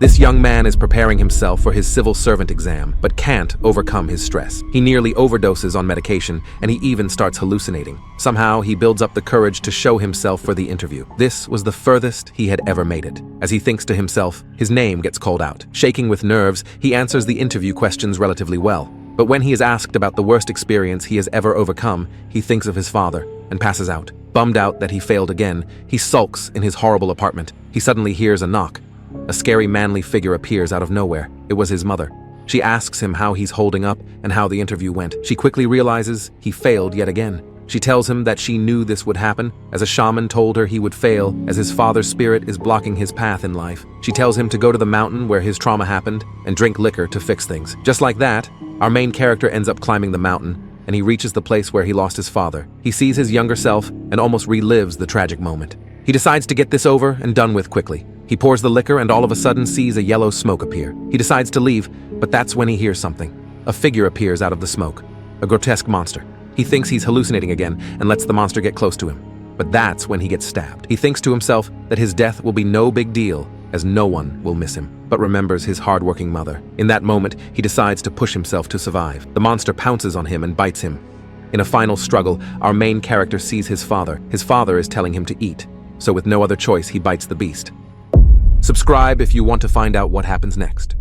This young man is preparing himself for his civil servant exam, but can't overcome his stress. He nearly overdoses on medication, and he even starts hallucinating. Somehow, he builds up the courage to show himself for the interview. This was the furthest he had ever made it. As he thinks to himself, his name gets called out. Shaking with nerves, he answers the interview questions relatively well. But when he is asked about the worst experience he has ever overcome, he thinks of his father and passes out. Bummed out that he failed again, he sulks in his horrible apartment. He suddenly hears a knock. A scary manly figure appears out of nowhere. It was his mother. She asks him how he's holding up and how the interview went. She quickly realizes he failed yet again. She tells him that she knew this would happen, as a shaman told her he would fail, as his father's spirit is blocking his path in life. She tells him to go to the mountain where his trauma happened and drink liquor to fix things. Just like that, our main character ends up climbing the mountain, and he reaches the place where he lost his father. He sees his younger self and almost relives the tragic moment. He decides to get this over and done with quickly. He pours the liquor and all of a sudden sees a yellow smoke appear. He decides to leave, but that's when he hears something. A figure appears out of the smoke, a grotesque monster. He thinks he's hallucinating again and lets the monster get close to him. But that's when he gets stabbed. He thinks to himself that his death will be no big deal, as no one will miss him, but remembers his hardworking mother. In that moment, he decides to push himself to survive. The monster pounces on him and bites him. In a final struggle, our main character sees his father. His father is telling him to eat, so with no other choice, he bites the beast. Subscribe if you want to find out what happens next.